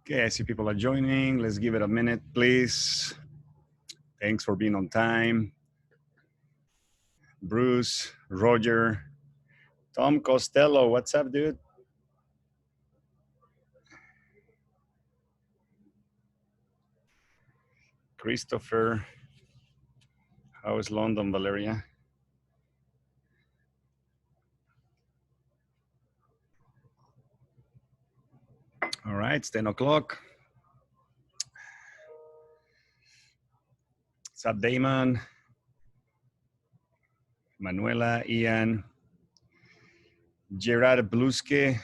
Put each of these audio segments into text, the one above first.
Okay, I see people are joining. Let's give it a minute, please. Thanks for being on time. Bruce, Roger, Tom Costello, what's up, dude? Christopher, how is London, Valeria? All right, it's 10 o'clock. What's up, Damon? Manuela, Ian, Gerard Bluske.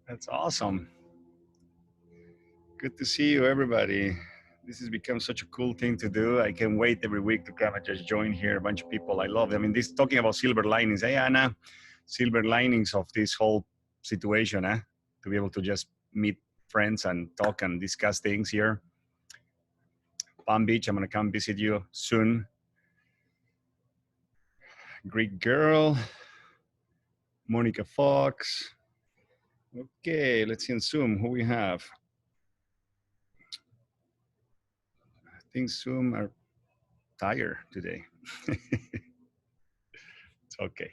That's awesome. Good to see you, everybody. This has become such a cool thing to do. I can't wait every week to come and just join here. A bunch of people I love. I mean, this talking about silver linings. Hey, Anna, silver linings of this whole situation, to be able to just meet friends and talk and discuss things here. Palm Beach, I'm going to come visit you soon. Greek girl, Monica Fox. Okay, let's see on Zoom who we have. I think Zoom are tired today. It's okay.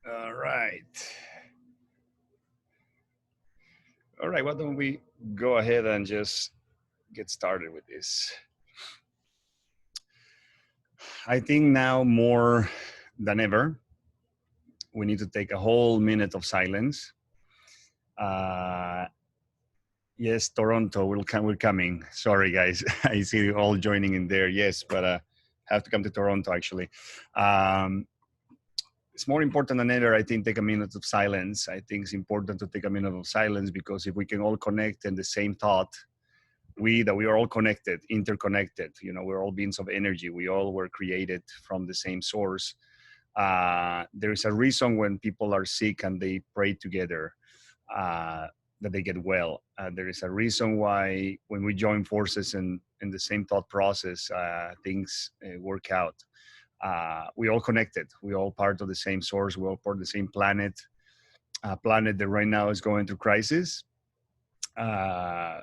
All right. All right, why don't we go ahead and just get started with this? I think now more than ever, we need to take a whole minute of silence. Yes, Toronto will come. We're coming. Sorry, guys. I see you all joining in there. Yes, but have to come to Toronto actually. It's more important than ever. I think take a minute of silence. I think it's important to take a minute of silence because if we can all connect in the same thought, we are all connected, interconnected. You know, we're all beings of energy. We all were created from the same source. There is a reason when people are sick and they pray together. That they get well. There is a reason why when we join forces in the same thought process, things work out. We all connected. We all part of the same source. We all part of the same planet. A planet that right now is going through crisis. I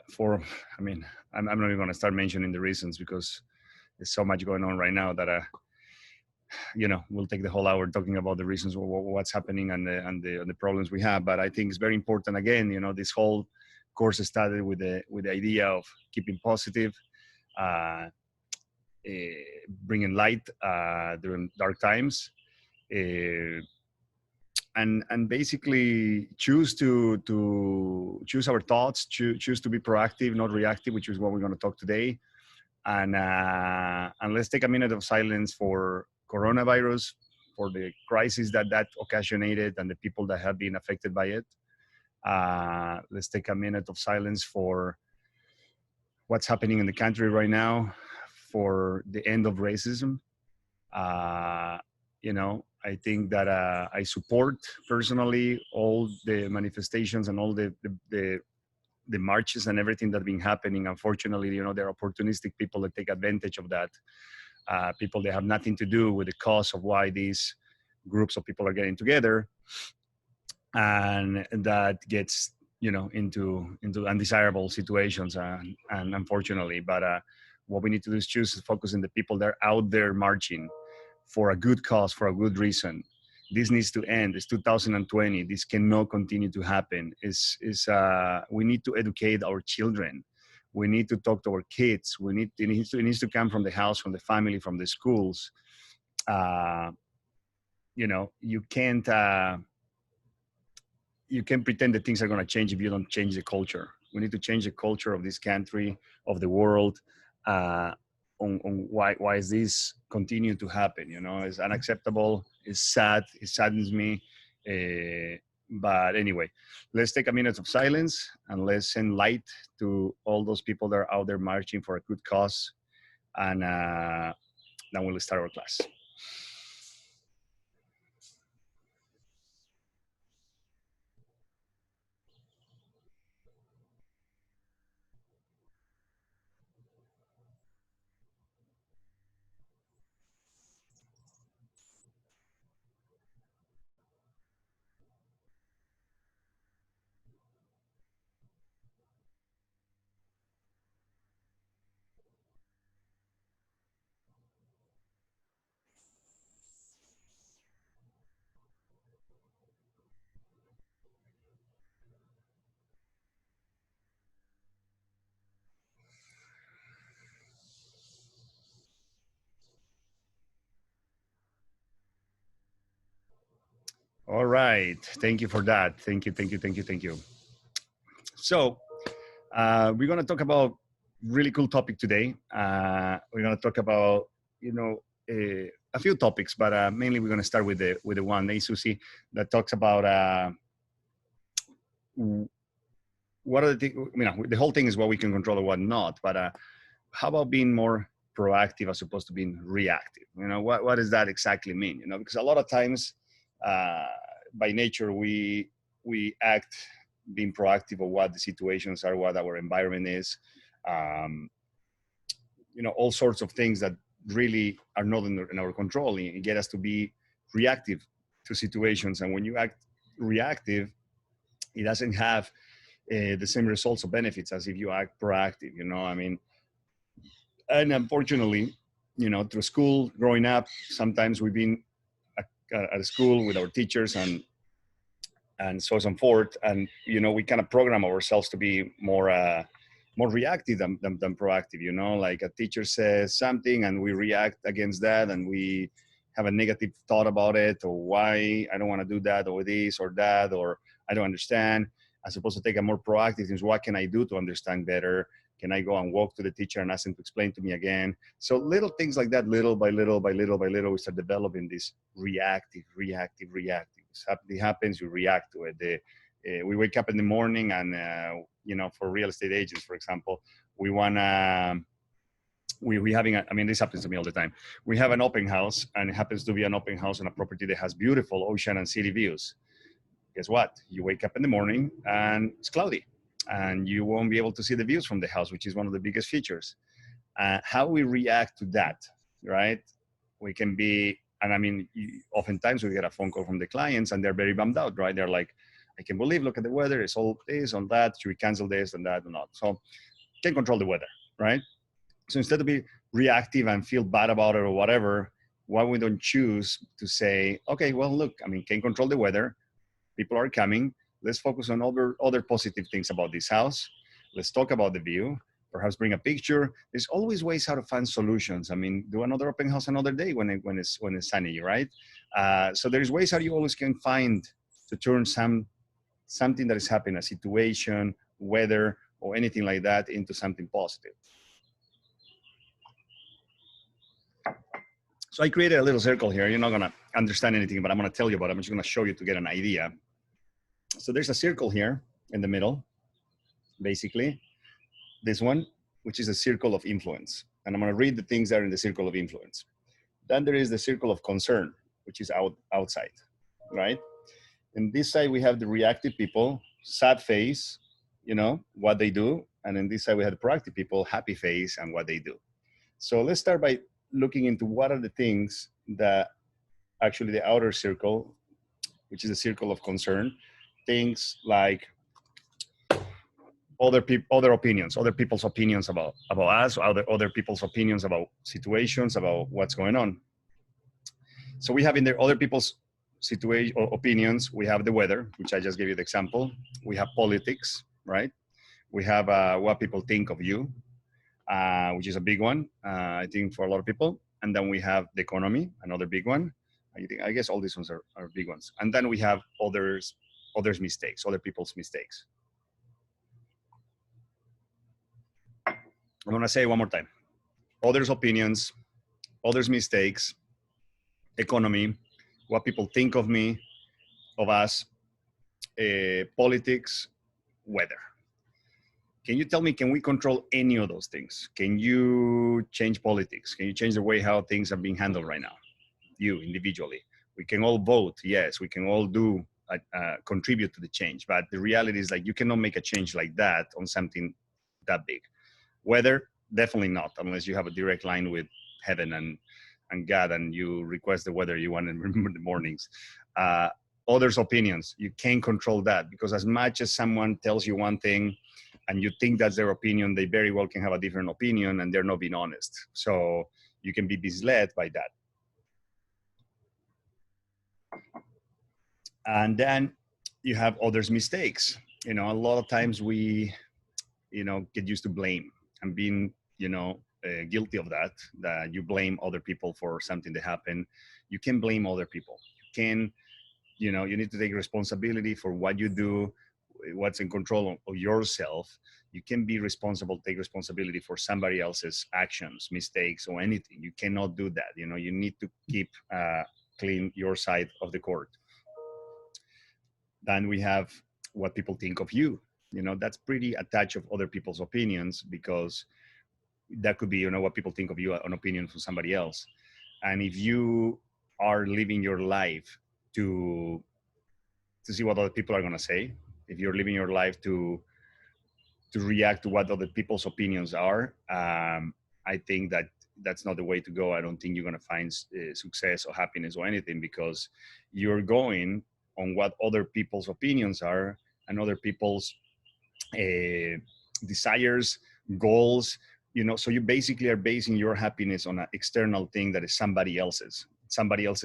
mean, I'm not even going to start mentioning the reasons because there's so much going on right now that we'll take the whole hour talking about the reasons what's happening and the problems we have. But I think it's very important. Again, this whole course started with the idea of keeping positive, bringing light during dark times, and basically choose to choose our thoughts, choose to be proactive, not reactive, which is what we're going to talk today. And let's take a minute of silence for coronavirus, for the crisis that occasionated and the people that have been affected by it. Let's take a minute of silence for what's happening in the country right now, for the end of racism. I think that I support personally all the manifestations and all the marches and everything that's been happening. Unfortunately, there are opportunistic people that take advantage of that. People that have nothing to do with the cause of why these groups of people are getting together, and that gets into undesirable situations, and unfortunately. But what we need to do is choose to focus on the people that are out there marching for a good cause, for a good reason. This needs to end. It's 2020. This cannot continue to happen. We need to educate our children. We need to talk to our kids. It needs to come from the house, from the family, from the schools. You can't pretend that things are going to change if you don't change the culture. We need to change the culture of this country, of the world. On why is this continue to happen? It's unacceptable. It's sad. It saddens me. But anyway, let's take a minute of silence and let's send light to all those people that are out there marching for a good cause. And then we'll start our class. All right. Thank you for that. Thank you. Thank you. Thank you. Thank you. So we're going to talk about really cool topic today. We're going to talk about, you know, a few topics, but mainly we're going to start with the one, Susie, that talks about what are the things. You know, the whole thing is what we can control and what not. But how about being more proactive as opposed to being reactive? You know, what does that exactly mean? You know, because a lot of times, by nature, we act being proactive of what the situations are, what our environment is, um, you know, all sorts of things that really are not in our control and get us to be reactive to situations. And when you act reactive, it doesn't have the same results or benefits as if you act proactive. You know, I mean, and unfortunately, you know, through school, growing up, sometimes we've been at school with our teachers and so on and forth, and you know, we kind of program ourselves to be more reactive than proactive. You know, like a teacher says something and we react against that, and we have a negative thought about it, or why I don't want to do that, or this or that, or I don't understand. As opposed to take a more proactive things, what can I do to understand better? Can I go and walk to the teacher and ask him to explain to me again? So little things like that, little by little by little by little, we start developing this reactive. Something happens, you react to it. We wake up in the morning and, you know, for real estate agents, for example, we want to, we having, I mean, this happens to me all the time. We have an open house, and it happens to be an open house on a property that has beautiful ocean and city views. Guess what? You wake up in the morning and it's cloudy, and you won't be able to see the views from the house, which is one of the biggest features. How we react to that, right? We can be, and I mean, oftentimes we get a phone call from the clients and they're very bummed out, right? They're like, I can't believe, look at the weather, it's all this, on that, should we cancel this and that or not? So can't control the weather, right? So instead of be reactive and feel bad about it or whatever, why we don't choose to say, okay, well, look, I mean, can't control the weather, people are coming, let's focus on other positive things about this house. Let's talk about the view, perhaps bring a picture. There's always ways how to find solutions. I mean, do another open house another day when it's sunny, right? So there's ways how you always can find to turn something that is happening, a situation, weather, or anything like that, into something positive. So I created a little circle here. You're not gonna understand anything, but I'm gonna tell you about it. I'm just gonna show you to get an idea. So there's a circle here in the middle, basically. This one, which is a circle of influence. And I'm gonna read the things that are in the circle of influence. Then there is the circle of concern, which is outside, right? And this side, we have the reactive people, sad face, you know, what they do. And in this side, we have the proactive people, happy face, and what they do. So let's start by looking into what are the things that actually the outer circle, which is the circle of concern, things like other opinions, other people's opinions about us, other people's opinions about situations, about what's going on. So we have in there other people's situation or opinions. We have the weather, which I just gave you the example. We have politics, right? We have what people think of you, which is a big one, I think, for a lot of people. And then we have the economy, another big one. I guess all these ones are big ones. And then we have others mistakes, other people's mistakes. I'm gonna say it one more time. Others' opinions, others' mistakes, economy, what people think of me, of us, politics, weather. Can you tell me, can we control any of those things? Can you change politics? Can you change the way how things are being handled right now? You individually. We can all vote, yes. We can all do contribute to the change, but the reality is like you cannot make a change like that on something that big. Weather, definitely not, unless you have a direct line with heaven and God, and you request the weather you want in the mornings. Others' opinions, you can't control that, because as much as someone tells you one thing and you think that's their opinion, they very well can have a different opinion and they're not being honest. So you can be misled by that. And then you have others' mistakes. You know, a lot of times we, you know, get used to blame and being, you know, guilty of that you blame other people for something that happened. You can blame other people. You need to take responsibility for what you do, what's in control of yourself. You can be responsible, take responsibility for somebody else's actions, mistakes, or anything. You cannot do that. You need to keep clean your side of the court. Then we have what people think of you. That's pretty attached of other people's opinions, because that could be, what people think of you, an opinion from somebody else. And if you are living your life to see what other people are going to say, if you're living your life to react to what other people's opinions are, I think that that's not the way to go. I don't think you're going to find success or happiness or anything, because you're going on what other people's opinions are and other people's uh, desires, goals. So you basically are basing your happiness on an external thing that is somebody else's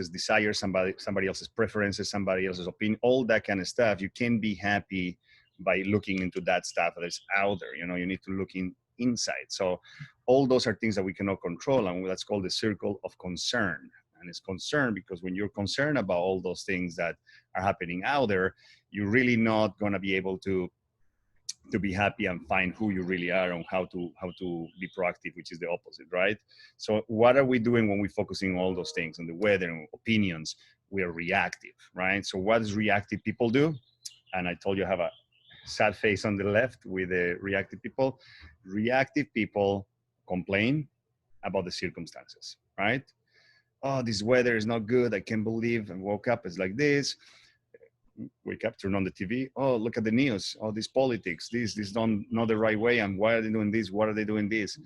desires, somebody else's preferences, somebody else's opinion, all that kind of stuff. You can't be happy by looking into that stuff that is out there. You need to look inside. So all those are things that we cannot control, and that's called the circle of concern. And it's concern because when you're concerned about all those things that are happening out there, you're really not going to be able to be happy and find who you really are and how to be proactive, which is the opposite, right? So what are we doing when we're focusing on all those things, on the weather and opinions? We are reactive, right? So what does reactive people do? And I told you I have a sad face on the left with the reactive people. Reactive people complain about the circumstances, right? Oh, this weather is not good. I can't believe I woke up. It's like this. Wake up, turn on the TV. Oh, look at the news. Oh, this politics. This not the right way. And why are they doing this? What are they doing this?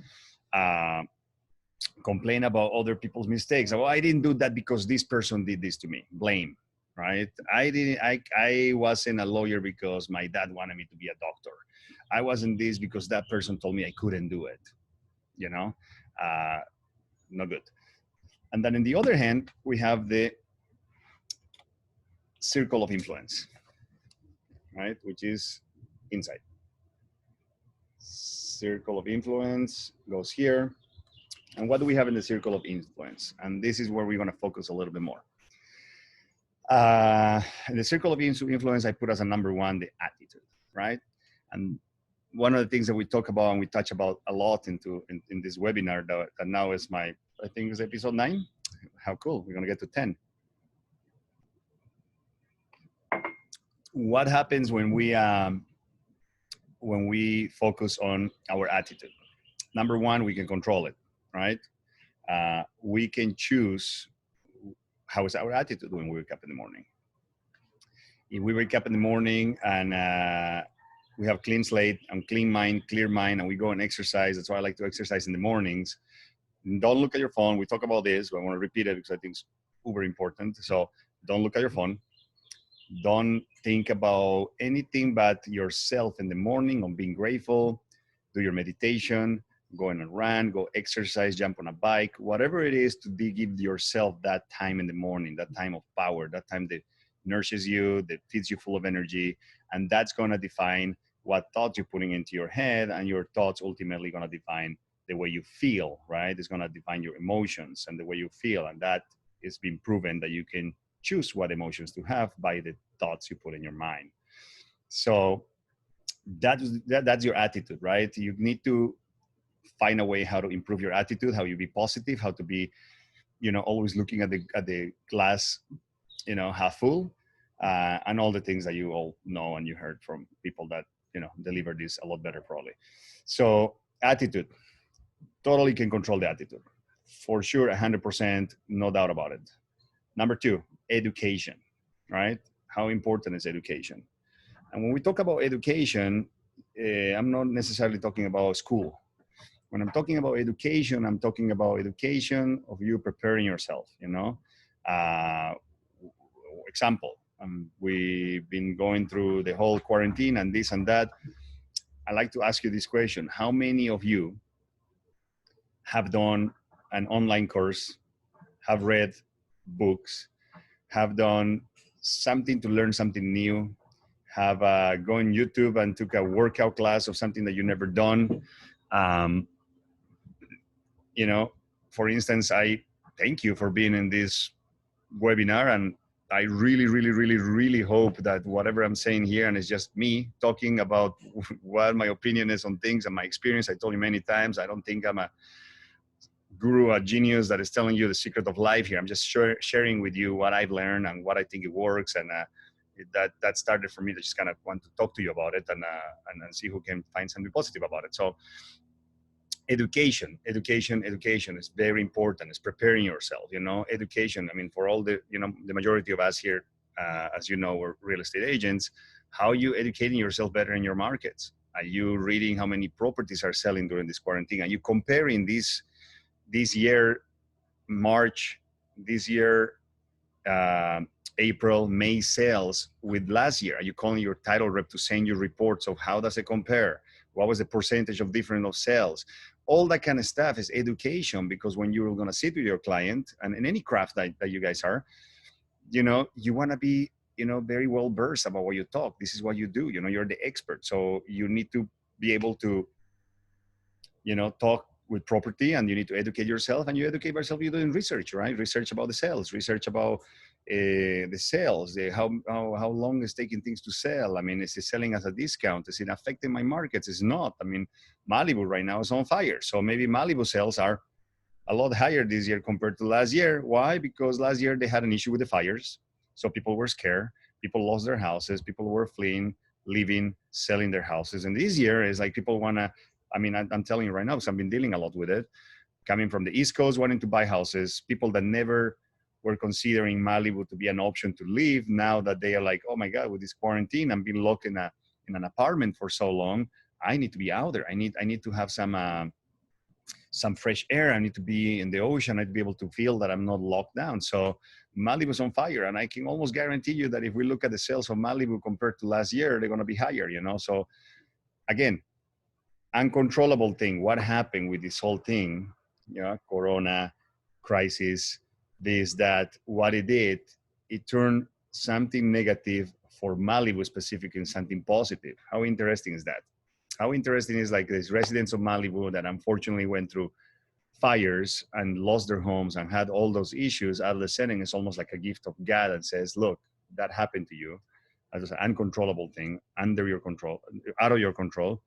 Complain about other people's mistakes. Oh, I didn't do that because this person did this to me. Blame, right? I wasn't a lawyer because my dad wanted me to be a doctor. I wasn't this because that person told me I couldn't do it. Not good. And then on the other hand, we have the circle of influence, right? Which is inside. Circle of influence goes here. And what do we have in the circle of influence? And this is where we're going to focus a little bit more. In the circle of influence, I put as a number one, the attitude, right? And one of the things that we talk about and we touch about a lot in this webinar that now is I think it's episode 9. How cool, we're going to get to 10. What happens when we focus on our attitude? Number one, we can control it, right? We can choose how is our attitude when we wake up in the morning. If we wake up in the morning and we have clean slate and clean mind, clear mind, and we go and exercise, that's why I like to exercise in the mornings. Don't look at your phone. We talk about this, but I want to repeat it because I think it's uber important. So don't look at your phone. Don't think about anything but yourself in the morning, on being grateful. Do your meditation, go on a run, go exercise, jump on a bike, whatever it is to give yourself that time in the morning, that time of power, that time that nourishes you, that feeds you full of energy. And that's going to define what thoughts you're putting into your head, and your thoughts ultimately going to define the way you feel, right? It's going to define your emotions and the way you feel. And that is been proven that you can choose what emotions to have by the thoughts you put in your mind. So that's your attitude, right? You need to find a way how to improve your attitude, how you be positive, how to be, always looking at the glass, half full, and all the things that you all know and you heard from people that, deliver this a lot better probably. So attitude, totally can control the attitude. For sure, 100%, no doubt about it. Number 2, education, right? How important is education? And when we talk about education, I'm not necessarily talking about school. When I'm talking about education, I'm talking about education of you preparing yourself, Example, we've been going through the whole quarantine and this and that. I like to ask you this question. How many of you have done an online course, have read books, have done something to learn something new, have gone YouTube and took a workout class of something that you never done? For instance, I thank you for being in this webinar, and I really, really, really, really hope that whatever I'm saying here, and it's just me talking about what my opinion is on things and my experience. I told you many times, I don't think I'm a guru, a genius that is telling you the secret of life here. I'm just sharing with you what I've learned and what I think it works. And that started for me to just kind of want to talk to you about it and see who can find something positive about it. So education is very important. It's preparing yourself, education. I mean, for all the majority of us here, as you know, we're real estate agents. How are you educating yourself better in your markets? Are you reading how many properties are selling during this quarantine? Are you comparing this year, March, this year, uh, April, May sales with last year? Are you calling your title rep to send you reports of how does it compare? What was the percentage of difference of sales? All that kind of stuff is education, because when you're going to sit with your client, and in any craft that you guys are, you want to be, very well versed about what you talk. This is what you do. You're the expert. So you need to be able to, talk with property, and you need to educate yourself, and you educate yourself. You're doing research, right? Research about the sales, research about the sales, how long it's taking things to sell. I mean, is it selling as a discount? Is it affecting my markets? It's not. I mean, Malibu right now is on fire. So maybe Malibu sales are a lot higher this year compared to last year. Why? Because last year they had an issue with the fires. So people were scared. People lost their houses. People were fleeing, leaving, selling their houses. And this year is like people want to, I mean, I'm telling you right now, because I've been dealing a lot with it, coming from the East Coast, wanting to buy houses, people that never were considering Malibu to be an option to live. Now that they are like, oh my God, with this quarantine, I'm being locked in an apartment for so long. I need to be out there. I need to have some fresh air. I need to be in the ocean. I'd be able to feel that I'm not locked down. So Malibu's on fire. And I can almost guarantee you that if we look at the sales of Malibu compared to last year, they're going to be higher, So again, uncontrollable thing. What happened with this whole thing, Corona crisis, this, that, what it did, it turned something negative for Malibu specifically in something positive. How interesting is that? How interesting is like these residents of Malibu that unfortunately went through fires and lost their homes and had all those issues. Out of the setting, it's almost like a gift of God that says, look, that happened to you as an uncontrollable thing, under your control, out of your control.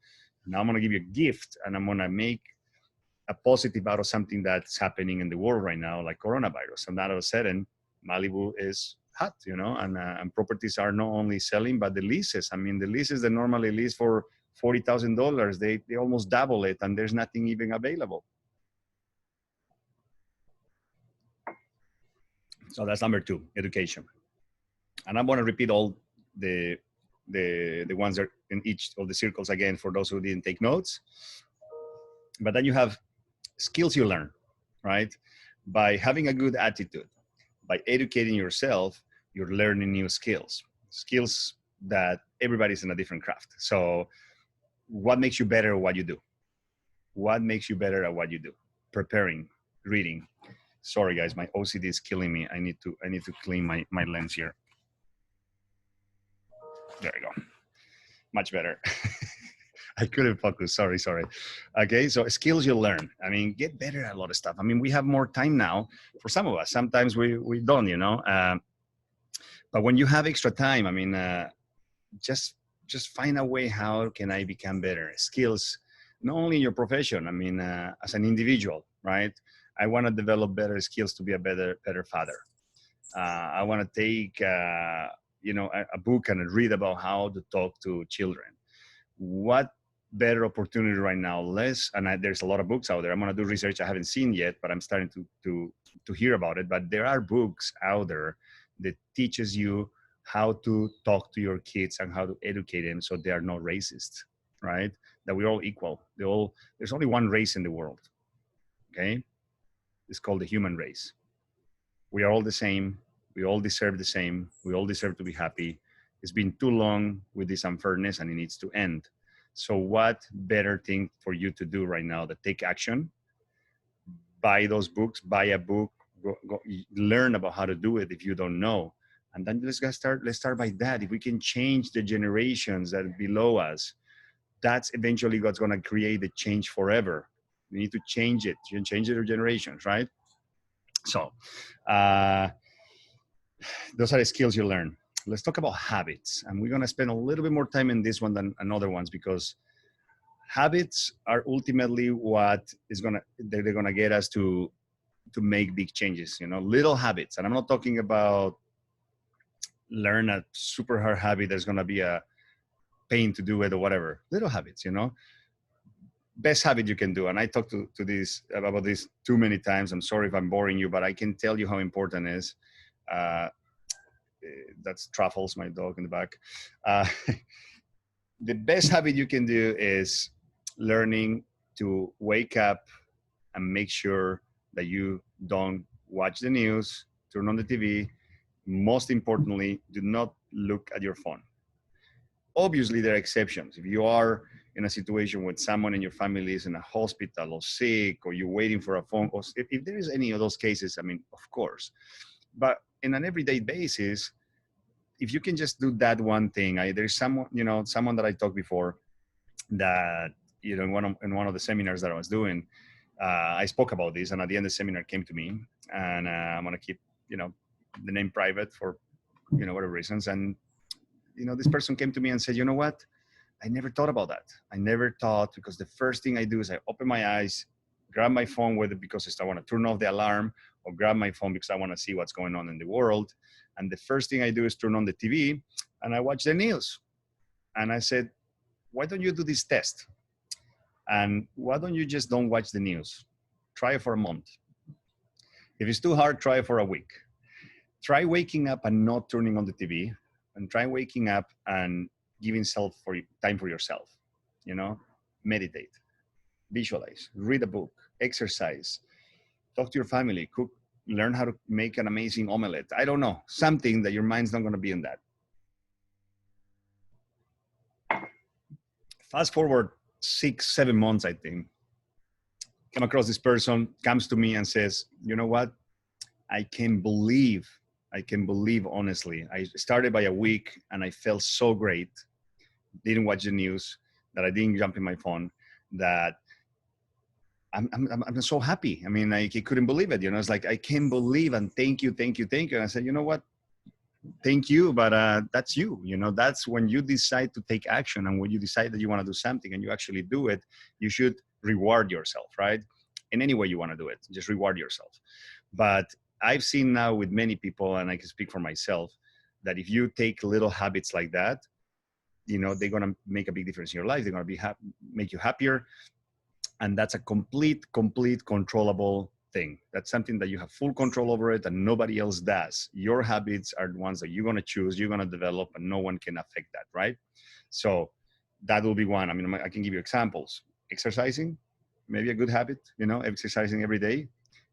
Now I'm going to give you a gift, and I'm going to make a positive out of something that's happening in the world right now, like coronavirus. And all of a sudden, Malibu is hot, and properties are not only selling, but the leases. I mean, the leases that normally lease for $40,000, they almost double it, and there's nothing even available. So that's number two, education. And I'm going to repeat all the ones that in each of the circles again for those who didn't take notes. But then you have skills you learn, right? By having a good attitude, by educating yourself, you're learning new skills that everybody's in a different craft. So what makes you better at what you do? What makes you better at what you do? Preparing, reading. Sorry guys, my OCD is killing me. I need to clean my lens here. There we go. Much better. I couldn't focus. Sorry. Okay, so skills you learn. I mean, get better at a lot of stuff. I mean, we have more time now for some of us. Sometimes we don't, but when you have extra time, I mean, just find a way. How can I become better? Skills, not only in your profession. I mean, as an individual, right? I want to develop better skills to be a better father. I want to take, a book and read about how to talk to children. What better opportunity right now? There's a lot of books out there. I'm going to do research I haven't seen yet, but I'm starting to hear about it. But there are books out there that teaches you how to talk to your kids and how to educate them so they are not racist, right? That we're all equal. There's only one race in the world, okay? It's called the human race. We are all the same. We all deserve the same. We all deserve to be happy. It's been too long with this unfairness, and it needs to end. So what better thing for you to do right now than take action? Buy those books, buy a book, go learn about how to do it if you don't know. And then let's start by that. If we can change the generations that are below us, that's eventually what's going to create the change forever. We need to change it, change the generations, right? So Those are the skills you learn. Let's talk about habits, and we're going to spend a little bit more time in this one than another ones, because habits are ultimately what is going to they're going to get us to make big changes. Little habits, and I'm not talking about learn a super hard habit that's going to be a pain to do it or whatever. Little habits, best habit you can do. And I talked to this about this too many times. I'm sorry if I'm boring you, but I can tell you how important it is. uh, that's Truffles, my dog in the back. uh, the best habit you can do is learning to wake up and make sure that you don't watch the news, turn on the TV. Most importantly, do not look at your phone. Obviously, there are exceptions. If you are in a situation where someone in your family is in a hospital or sick, or you're waiting for a phone call, if there is any of those cases, I mean, of course. But in an everyday basis, if you can just do that one thing, there's someone, someone that I talked before that, in one of the seminars that I was doing, I spoke about this, and at the end of the seminar came to me, and I'm gonna keep, the name private for, whatever reasons. And this person came to me and said, you know what? I never thought about that. I never thought, because the first thing I do is I open my eyes, grab my phone, whether because I want to turn off the alarm, or grab my phone because I want to see what's going on in the world. And the first thing I do is turn on the TV and I watch the news. And I said, why don't you do this test? And why don't you just don't watch the news? Try it for a month. If it's too hard, try it for a week. Try waking up and not turning on the TV, and try waking up and giving time for yourself. Meditate, visualize, read a book, exercise, talk to your family, cook, learn how to make an amazing omelette. I don't know, something that your mind's not going to be in that. Fast forward 6-7 months, I think, come across this person, comes to me and says, you know what? I can believe honestly, I started by a week and I felt so great. Didn't watch the news, that I didn't jump in my phone, that I'm so happy. I mean, I couldn't believe it. It's like, I can't believe, and thank you. And I said, you know what? Thank you, but that's you. That's when you decide to take action, and when you decide that you want to do something and you actually do it, you should reward yourself, right? In any way you want to do it, just reward yourself. But I've seen now with many people, and I can speak for myself, that if you take little habits like that, they're going to make a big difference in your life. They're going to make you happier. And that's a complete controllable thing. That's something that you have full control over it, and nobody else does. Your habits are the ones that you're going to choose, you're going to develop, and no one can affect that, right? So that will be one. I mean, I can give you examples. Exercising, maybe a good habit, exercising every day,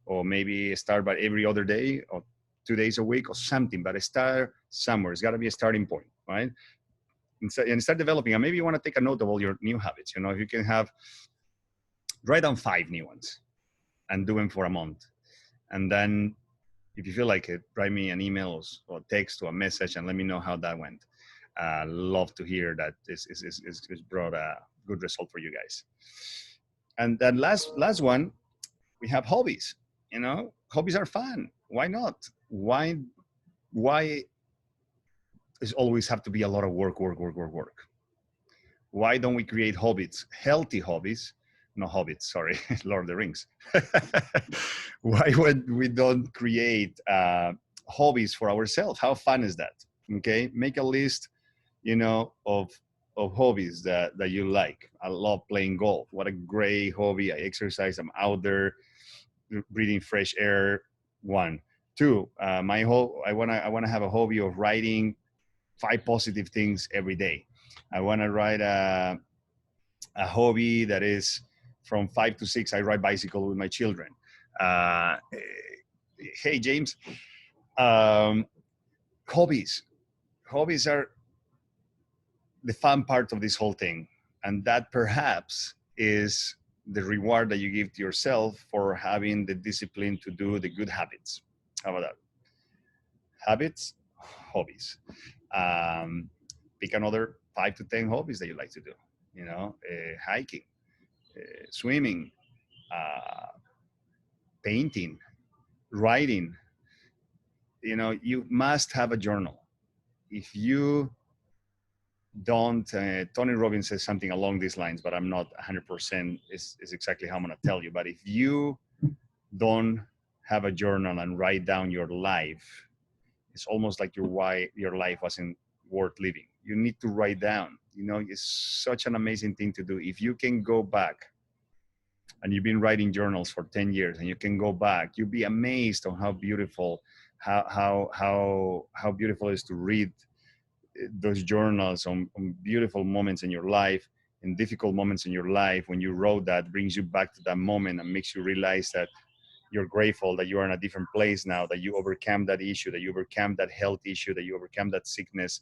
or maybe start by every other day, or 2 days a week, or something. But start somewhere. It's got to be a starting point, right? And start developing. And maybe you want to take a note of all your new habits. If you can write down 5 new ones and do them for a month. And then if you feel like it, write me an email or text or a message and let me know how that went. Love to hear that this brought a good result for you guys. And then last one, we have hobbies. Hobbies are fun. Why not? Why does always have to be a lot of work? Why don't we create hobbies, healthy hobbies? No, hobbits, sorry, Lord of the Rings. Why would we don't create hobbies for ourselves? How fun is that? Okay, make a list, of hobbies that you like. I love playing golf. What a great hobby. I exercise. I'm out there breathing fresh air. 1, 2. I wanna have a hobby of writing 5 positive things every day. I wanna write a hobby that is from 5 to 6. I ride bicycle with my children. Hey, James. Hobbies are the fun part of this whole thing. And that perhaps is the reward that you give to yourself for having the discipline to do the good habits. How about that? Habits, hobbies. Pick another 5 to 10 hobbies that you like to do. Hiking, swimming, painting, writing, you must have a journal. If you don't, Tony Robbins says something along these lines, but I'm not 100% is exactly how I'm going to tell you. But if you don't have a journal and write down your life, it's almost like your life wasn't worth living. You need to write down. It's such an amazing thing to do. If you can go back, and you've been writing journals for 10 years, and you can go back, you'll be amazed on how beautiful, how beautiful it is to read those journals on beautiful moments in your life, in difficult moments in your life. When you wrote that, brings you back to that moment and makes you realize that you're grateful that you are in a different place now, that you overcome that issue, that you overcome that health issue, that you overcome that sickness.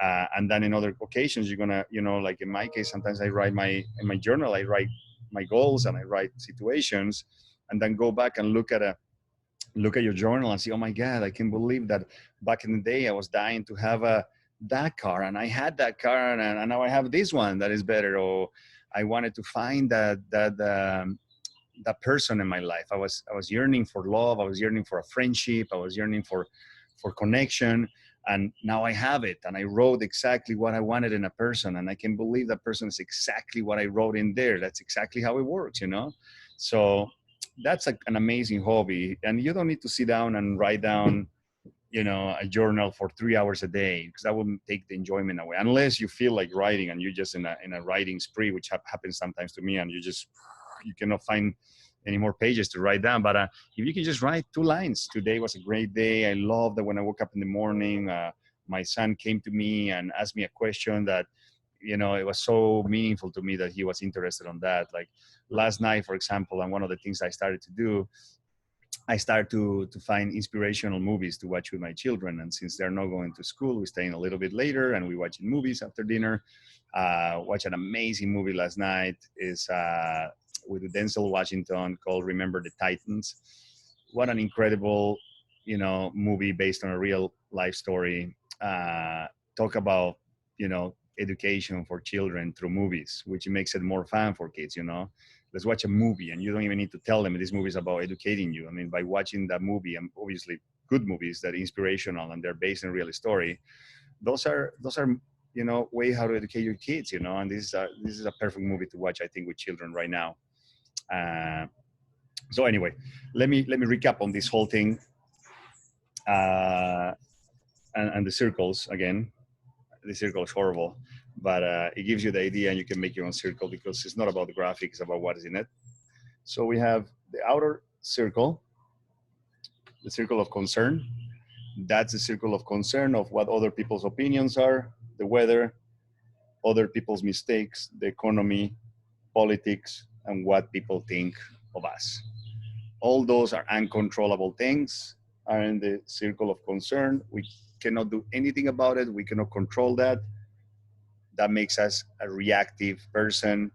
And then in other occasions, you're gonna, like in my case, sometimes I write in my journal, I write my goals and I write situations, and then go back and look at your journal and see, oh my God, I can't believe that back in the day I was dying to have that car, and I had that car, and now I have this one that is better. Or I wanted to find that person in my life. I was yearning for love. I was yearning for a friendship. I was yearning for connection, and now I have it. And I wrote exactly what I wanted in a person, and I can believe that person is exactly what I wrote in there. That's exactly how it works. So that's an amazing hobby, and you don't need to sit down and write down a journal for 3 hours a day, because that will take the enjoyment away, unless you feel like writing and you're just in a writing spree, which happens sometimes to me, and you cannot find any more pages to write down. But if you can just write 2 lines: today was a great day, I love that when I woke up in the morning, my son came to me and asked me a question that it was so meaningful to me that he was interested on that. Like last night, for example, and one of the things I started to do, I start to find inspirational movies to watch with my children. And since they're not going to school, we're staying a little bit later and we watching movies after dinner. Watch an amazing movie last night is with Denzel Washington, called Remember the Titans. What an incredible, movie based on a real life story. Talk about, education for children through movies, which makes it more fun for kids. Let's watch a movie, and you don't even need to tell them this movie is about educating you. I mean, by watching that movie, and obviously good movies that are inspirational and they're based on a real story, those are way how to educate your kids. And this is a perfect movie to watch, I think, with children right now. uh, so anyway, let me recap on this whole thing, uh, and the circles again. The circle is horrible, but it gives you the idea, and you can make your own circle, because it's not about the graphic, it's about what is in it. So we have the outer circle, the circle of concern. That's the circle of concern of what other people's opinions are, the weather, other people's mistakes, the economy, politics, and what people think of us. All those are uncontrollable things, are in the circle of concern. We cannot do anything about it. We cannot control that. That makes us a reactive person,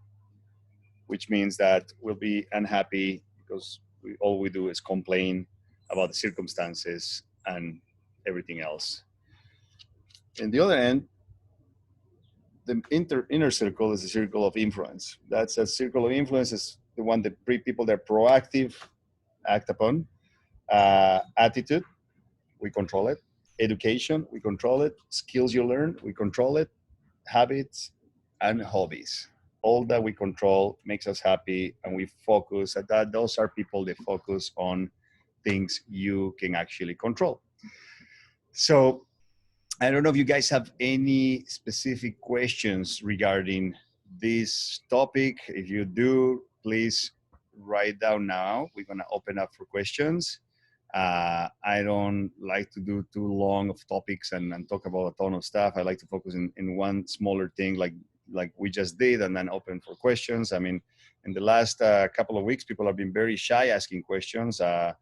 which means that we'll be unhappy because all we do is complain about the circumstances and everything else. In the other end, the inner circle is the circle of influence. That's a circle of influence, is the one that people that are proactive act upon. Attitude, we control it. Education, we control it. Skills you learn, we control it. Habits and hobbies, all that we control makes us happy, and we focus at that. Those are people that focus on things you can actually control. So I don't know if you guys have any specific questions regarding this topic. If you do, please write down now. We're going to open up for questions. I don't like to do too long of topics and talk about a ton of stuff. I like to focus in one smaller thing, like we just did, and then open for questions. I mean, in the last couple of weeks, people have been very shy asking questions. But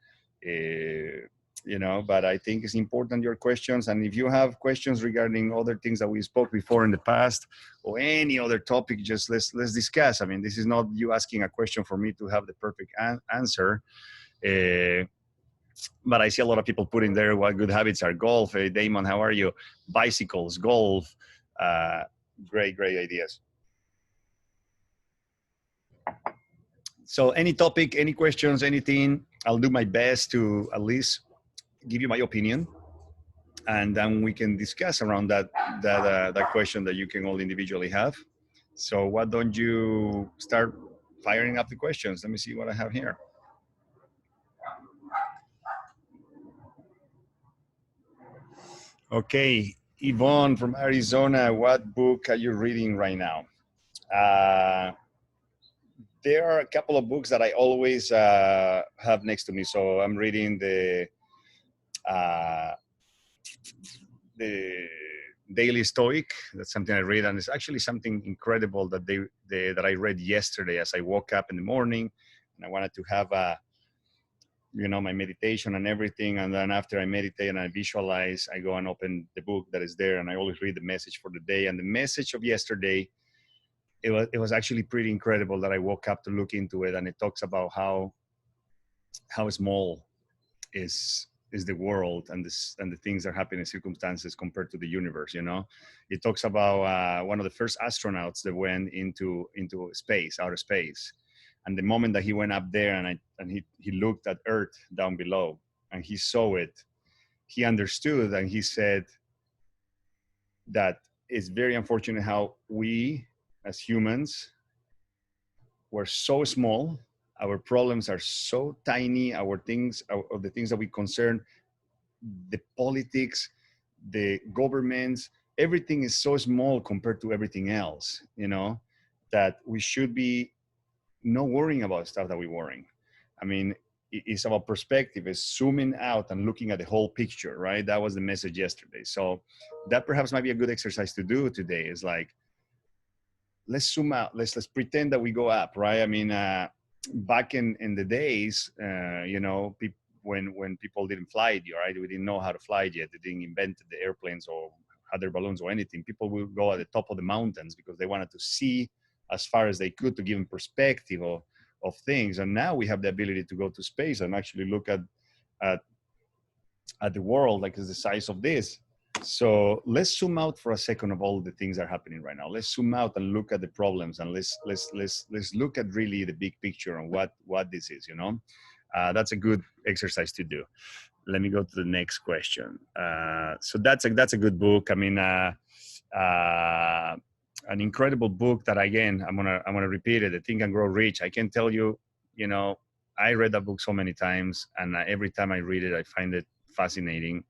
I think it's important, your questions. And if you have questions regarding other things that we spoke before in the past, or any other topic, just let's discuss. I mean, this is not you asking a question for me to have the perfect answer. But I see a lot of people put in there what good habits are. Golf. Hey, Damon, how are you? Bicycles, golf. Uh, great ideas. So any topic, any questions, anything, I'll do my best to at least give you my opinion, and then we can discuss around that question that you can all individually have. So why don't you start firing up the questions? Let me see what I have here. Okay, Yvonne from Arizona, what book are you reading right now? There are a couple of books that I always have next to me. So I'm reading uh, the Daily Stoic. That's something I read, and it's actually something incredible that that I read yesterday as I woke up in the morning, and I wanted to have my meditation and everything. And then after I meditate and I visualize, I go and open the book that is there, and I always read the message for the day. And the message of yesterday, it was actually pretty incredible that I woke up to look into it, and it talks about how small is the world and the things that happen in circumstances compared to the universe. It talks about one of the first astronauts that went into space, outer space, and the moment that he went up there and he looked at Earth down below and he saw it, he understood, and he said that it's very unfortunate how we as humans were so small. Our problems are so tiny. The things that we concern, the politics, the governments, everything is so small compared to everything else, that we should be not worrying about stuff that we're worrying. I mean, it's about perspective, it's zooming out and looking at the whole picture, right? That was the message yesterday. So that perhaps might be a good exercise to do today, is like, let's zoom out. Let's pretend that we go up, right? I mean, back in the days, when people didn't fly, right? We didn't know how to fly yet. They didn't invent the airplanes or other balloons or anything. People would go at the top of the mountains because they wanted to see as far as they could to give them perspective of things. And now we have the ability to go to space and actually look at the world like it's the size of this. So let's zoom out for a second of all the things that are happening right now. Let's zoom out and look at the problems, and let's look at really the big picture and what this is. That's a good exercise to do. Let me go to the next question. So that's a good book. I mean, an incredible book that, again, I'm gonna repeat it. Think and Grow Rich. I can tell you, I read that book so many times, and every time I read it, I find it fascinating.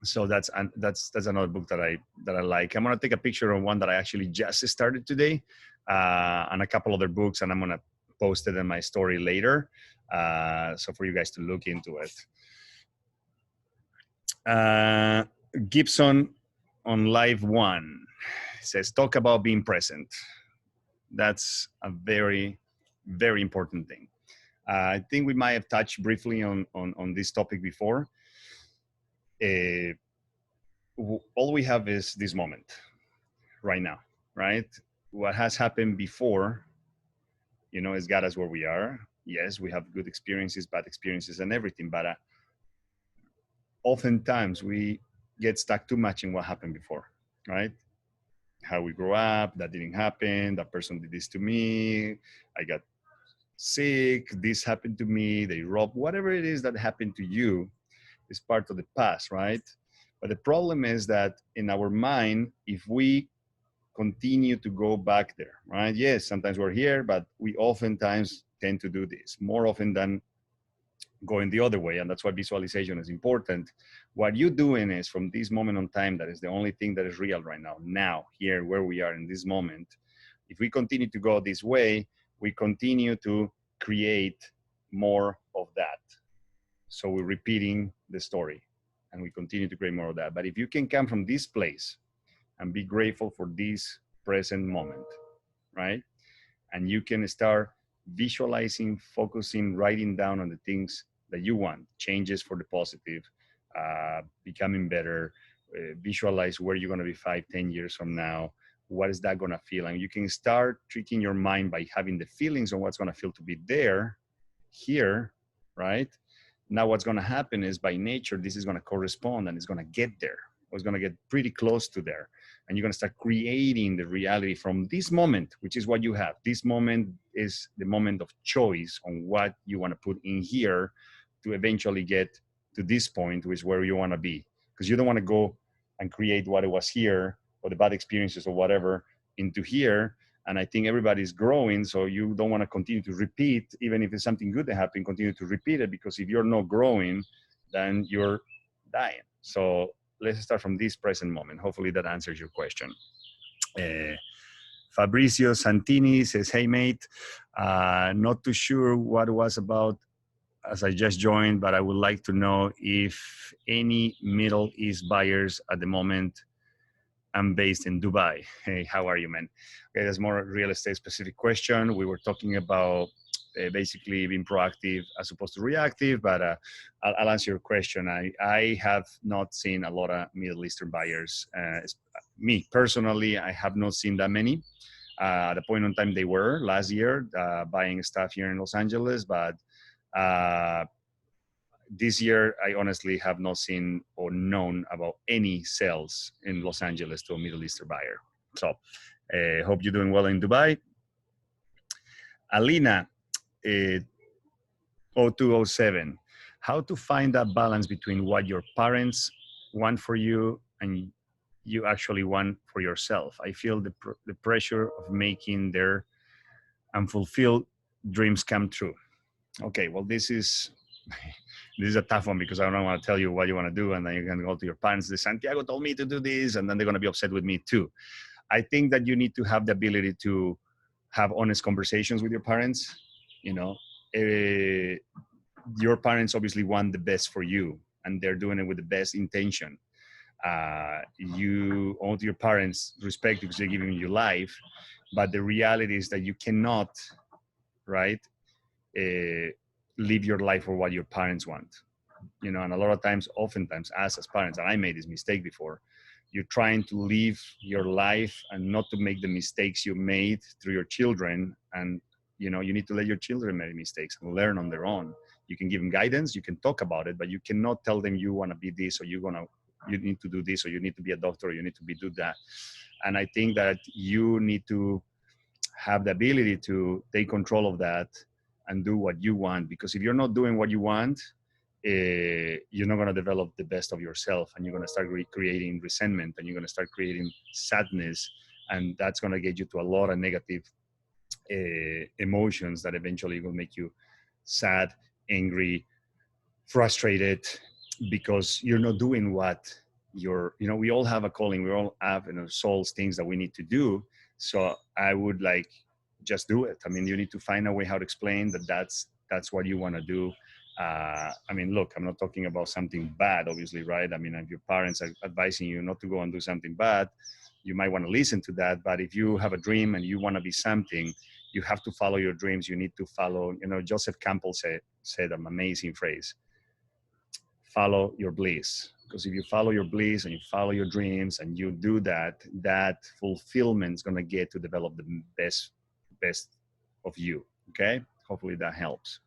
So that's another book that I like. I'm gonna take a picture of one that I actually just started today, and a couple other books, and I'm gonna post it in my story later, so for you guys to look into it. Gibson on Live One says, talk about being present. That's a very, very important thing. I think we might have touched briefly on this topic before. All we have is this moment right now, right? What has happened before, has got us where we are. Yes, we have good experiences, bad experiences, and everything, but oftentimes we get stuck too much in what happened before, right? How we grew up, that didn't happen, that person did this to me, I got sick, this happened to me, they robbed, whatever it is that happened to you is part of the past, right? But the problem is that in our mind, if we continue to go back there, right? Yes, sometimes we're here, but we oftentimes tend to do this more often than going the other way. And that's why visualization is important. What you're doing is, from this moment on time, that is the only thing that is real right now, here, where we are in this moment. If we continue to go this way, we continue to create more of that. So we're repeating the story, and we continue to create more of that. But if you can come from this place and be grateful for this present moment, right? And you can start visualizing, focusing, writing down on the things that you want, changes for the positive, becoming better, visualize where you're going to be 5-10 years from now. What is that going to feel? And you can start tricking your mind by having the feelings on what's going to feel to be there, here, right? Now what's going to happen is, by nature, this is going to correspond, and it's going to get there. It's going to get pretty close to there. And you're going to start creating the reality from this moment, which is what you have. This moment is the moment of choice on what you want to put in here to eventually get to this point, which is where you want to be, because you don't want to go and create what it was here or the bad experiences or whatever into here. And I think everybody's growing, so you don't want to continue to repeat, even if it's something good that happened, continue to repeat it, because if you're not growing, then you're dying. So let's start from this present moment. Hopefully that answers your question. Fabricio Santini says, hey mate, not too sure what it was about as I just joined, but I would like to know if any Middle East buyers at the moment. I'm based in Dubai. Hey, how are you, man? Okay, that's more real estate specific question. We were talking about basically being proactive as opposed to reactive, but I'll answer your question. I have not seen a lot of Middle Eastern buyers. Me personally, I have not seen that many. At the point in time they were last year buying stuff here in Los Angeles, but this year, I honestly have not seen or known about any sales in Los Angeles to a Middle Eastern buyer. So, hope you're doing well in Dubai. Alina, 0207, how to find that balance between what your parents want for you and you actually want for yourself. I feel the pressure of making their unfulfilled dreams come true. Okay, well, this is a tough one, because I don't want to tell you what you want to do, and then you're going to go to your parents. The Santiago told me to do this, and then they're going to be upset with me too. I think that you need to have the ability to have honest conversations with your parents. You know, your parents obviously want the best for you, and they're doing it with the best intention. You owe to your parents respect because they're giving you life, but the reality is that you cannot, right, live your life for what your parents want. You know, and a lot of times, oftentimes, us as parents, and I made this mistake before, you're trying to live your life and not to make the mistakes you made through your children. And, you know, you need to let your children make mistakes and learn on their own. You can give them guidance, you can talk about it, but you cannot tell them you want to be this, or you need to do this, or you need to be a doctor, or you need to do that. And I think that you need to have the ability to take control of that and do what you want, because if you're not doing what you want, you're not going to develop the best of yourself, and you're going to start creating resentment, and you're going to start creating sadness, and that's going to get you to a lot of negative emotions that eventually will make you sad, angry, frustrated, because you're not doing what we all have a calling, we all have in our souls things that we need to do. So I would just do it. I mean, you need to find a way how to explain that that's what you want to do. I mean, look, I'm not talking about something bad, obviously, right? I mean, if your parents are advising you not to go and do something bad, you might want to listen to that. But if you have a dream and you want to be something, you have to follow your dreams. You need to follow, Joseph Campbell said an amazing phrase: follow your bliss. Because if you follow your bliss and you follow your dreams and you do that, that fulfillment is going to get to develop the best of you. Okay, hopefully that helps.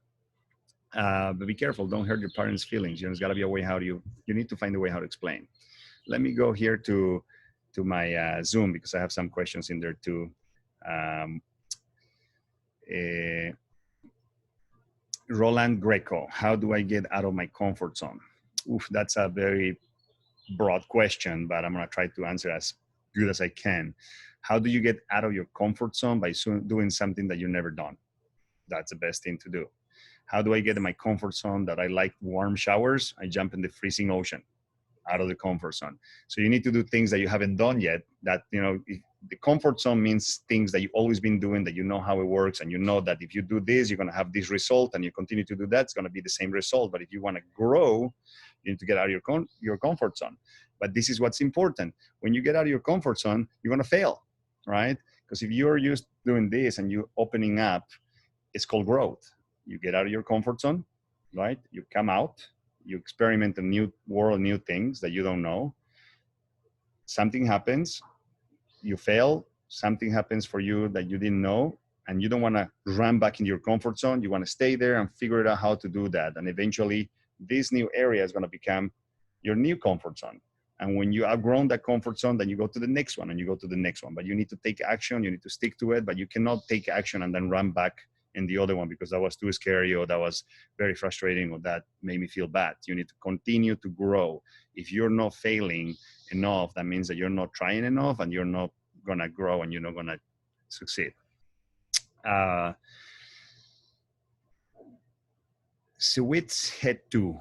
But be careful, don't hurt your parents' feelings. There's got to be a way how you need to find a way how to explain. Let me go here to my Zoom, because I have some questions in there too. Roland Greco, how do I get out of my comfort zone? Oof, that's a very broad question, but I'm going to try to answer as good as I can. How do you get out of your comfort zone? By doing something that you've never done. That's the best thing to do. How do I get in my comfort zone? That I like warm showers. I jump in the freezing ocean, out of the comfort zone. So you need to do things that you haven't done yet. That, the comfort zone means things that you've always been doing, that you know how it works, and you know that if you do this, you're going to have this result, and you continue to do that, it's going to be the same result. But if you want to grow, you need to get out of your comfort zone. But this is what's important. When you get out of your comfort zone, you're going to fail, right? Because if you're used doing this and you're opening up, it's called growth. You get out of your comfort zone, right? You come out, you experiment a new world, new things that you don't know. Something happens, you fail, something happens for you that you didn't know, and you don't want to run back into your comfort zone. You want to stay there and figure out how to do that. And eventually, this new area is going to become your new comfort zone. And when you outgrown that comfort zone, then you go to the next one and you go to the next one. But you need to take action, you need to stick to it, but you cannot take action and then run back in the other one because that was too scary or that was very frustrating or that made me feel bad. You need to continue to grow. If you're not failing enough, that means that you're not trying enough and you're not gonna grow and you're not gonna succeed. Uh, Sewitz head two.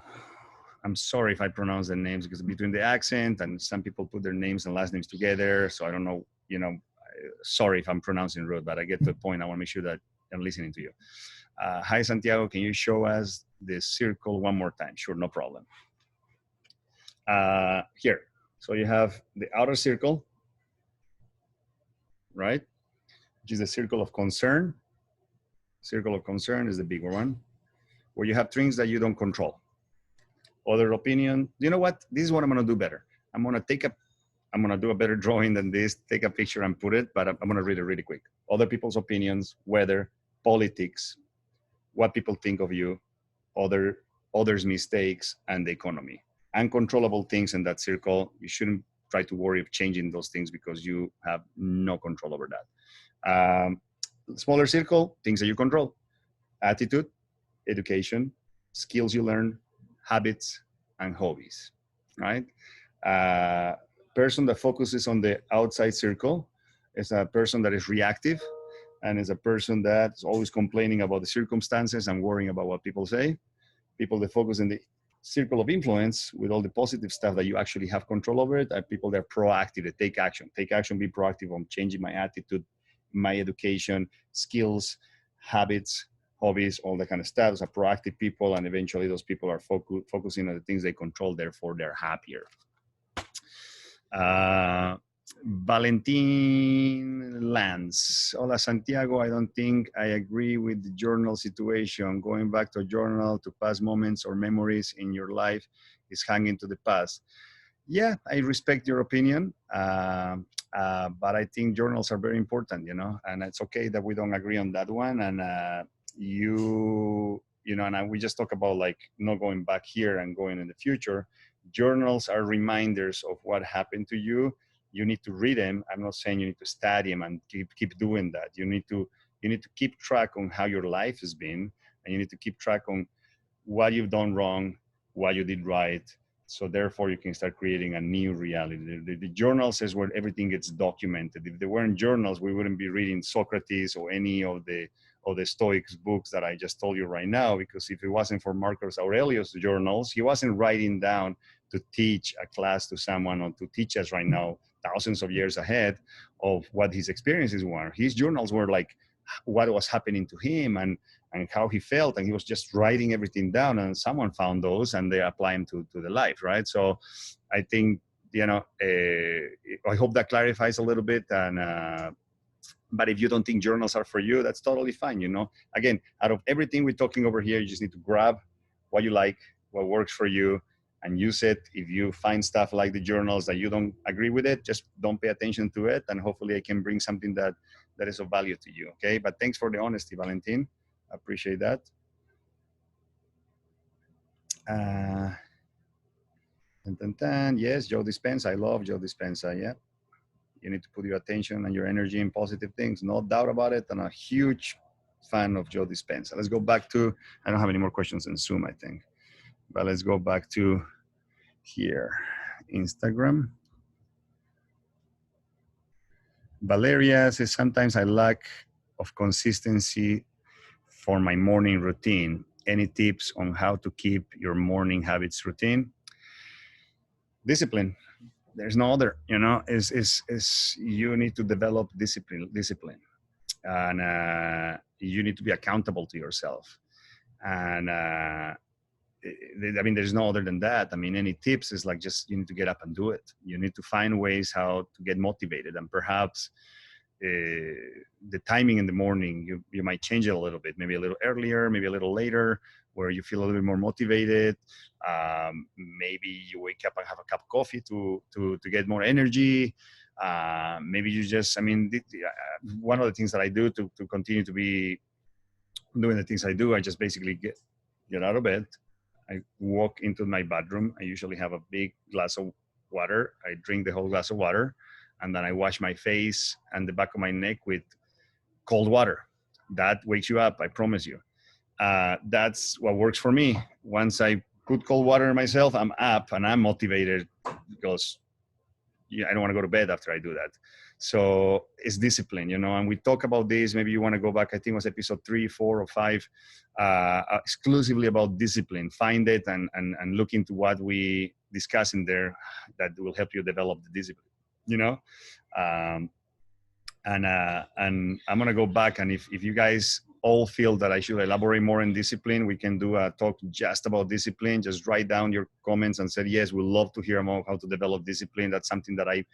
I'm sorry if I pronounce the names because between the accent and some people put their names and last names together, so I don't know. Sorry if I'm pronouncing rude, but I get to the point. I want to make sure that I'm listening to you. Hi, Santiago. Can you show us the circle one more time? Sure, no problem. Here. So you have the outer circle, right? Which is the circle of concern. Circle of concern is the bigger one, where you have things that you don't control. Other opinion. You know what? This is what I'm going to do better. I'm going to do a better drawing than this, take a picture and put it, but I'm going to read it really quick. Other people's opinions, weather, politics, what people think of you, others' mistakes, and the economy. Uncontrollable things in that circle, you shouldn't try to worry of changing those things because you have no control over that. Smaller circle, things that you control. Attitude, education, skills you learn, habits, and hobbies, right? Person that focuses on the outside circle is a person that is reactive and is a person that's always complaining about the circumstances and worrying about what people say. People that focus in the circle of influence with all the positive stuff that you actually have control over it are people that are proactive, that take action, be proactive on changing my attitude, my education, skills, habits, hobbies, all that kind of stuff. So proactive people, and eventually those people are focusing on the things they control, therefore they're happier. Valentin Lance. Hola, Santiago. I don't think I agree with the journal situation. Going back to a journal to past moments or memories in your life is hanging to the past. Yeah, I respect your opinion, but I think journals are very important, and it's okay that we don't agree on that one. And and we just talk about like not going back here and going in the future. Journals are reminders of what happened to you. You need to read them. I'm not saying you need to study them and keep doing that. You need to keep track on how your life has been, and you need to keep track on what you've done wrong, what you did right. So therefore, you can start creating a new reality. The journals is where everything gets documented. If there weren't journals, we wouldn't be reading Socrates or any of the Stoics books that I just told you right now, because if it wasn't for Marcus Aurelius' journals, he wasn't writing down to teach a class to someone or to teach us right now, thousands of years ahead of what his experiences were. His journals were like what was happening to him and how he felt, and he was just writing everything down, and someone found those and they apply them to the life, right? So I think, I hope that clarifies a little bit. And but if you don't think journals are for you, that's totally fine. Again, out of everything we're talking over here, you just need to grab what you like, what works for you, and use it. If you find stuff like the journals that you don't agree with it, just don't pay attention to it, and hopefully I can bring something that is of value to you. Okay, but thanks for the honesty, Valentin. I appreciate that. Yes, Joe Dispenza. I love Joe Dispenza. Yeah, you need to put your attention and your energy in positive things, no doubt about it. I'm a huge fan of Joe Dispenza. Let's go back to, I don't have any more questions in Zoom, I think, but let's go back to here, Instagram. Valeria says, sometimes I lack of consistency for my morning routine. Any tips on how to keep your morning habits routine? Discipline. There's no other, is you need to develop discipline, and you need to be accountable to yourself. And I mean, there's no other than that. I mean, any tips is like, just, you need to get up and do it. You need to find ways how to get motivated, and perhaps the timing in the morning, you might change it a little bit, maybe a little earlier, maybe a little later, where you feel a little bit more motivated. Maybe you wake up and have a cup of coffee to get more energy. Maybe you just, I mean, one of the things that I do to continue to be doing the things I do, I just basically get out of bed. I walk into my bedroom. I usually have a big glass of water. I drink the whole glass of water, and then I wash my face and the back of my neck with cold water. That wakes you up, I promise you. That's what works for me. Once I put cold water in myself, I'm up and I'm motivated because I don't want to go to bed after I do that. So it's discipline, and we talk about this. Maybe you want to go back, I think it was episode 3, 4, or 5, exclusively about discipline. Find it and look into what we discuss in there that will help you develop the discipline, you know? Um, and I'm gonna go back, and if you guys all feel that I should elaborate more on discipline, we can do a talk just about discipline. Just write down your comments and say yes, we'd love to hear about how to develop discipline. That's something that I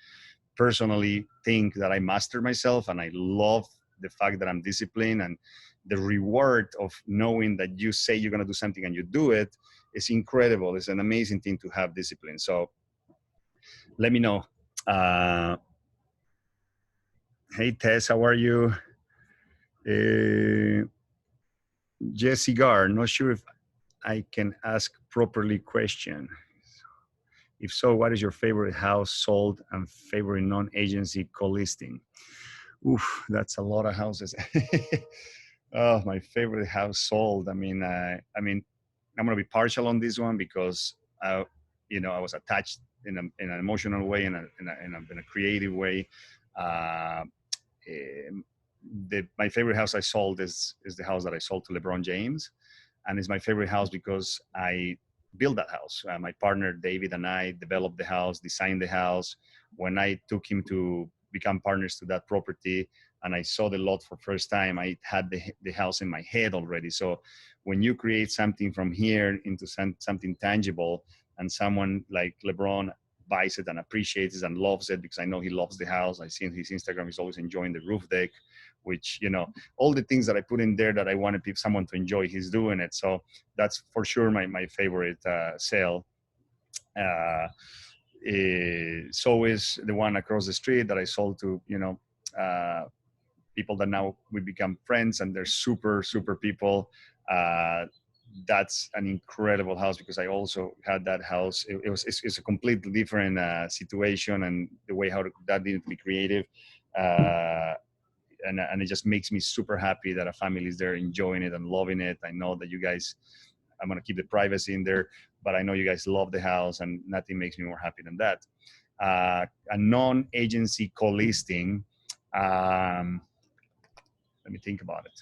personally think that I master myself, and I love the fact that I'm disciplined, and the reward of knowing that you say you're gonna do something and you do it is incredible. It's an amazing thing to have discipline. So let me know. Hey Tess, how are you? Jesse Gar, not sure if I can ask properly question. If so, what is your favorite house sold and favorite non-agency co-listing? Oof, that's a lot of houses. Oh, my favorite house sold. I mean, I'm gonna be partial on this one because I was attached in an emotional way, in a creative way. Uh, my favorite house I sold is the house that I sold to LeBron James, and it's my favorite house because I built that house. My partner David and I developed the house, designed the house. When I took him to become partners to that property, and I saw the lot for first time, I had the house in my head already. So when you create something from here into something tangible, and someone like LeBron buys it and appreciates it and loves it, because I know he loves the house. I see in his Instagram he's always enjoying the roof deck, which, all the things that I put in there that I wanted someone to enjoy, he's doing it. So that's for sure my favorite sale. So is the one across the street that I sold to, people that now we become friends, and they're super, super people. That's an incredible house because I also had that house. It's a completely different situation, and the way how that didn't be creative. And it just makes me super happy that a family is there enjoying it and loving it. I know that you guys, I'm going to keep the privacy in there, but I know you guys love the house, and nothing makes me more happy than that. A non-agency co-listing, let me think about it.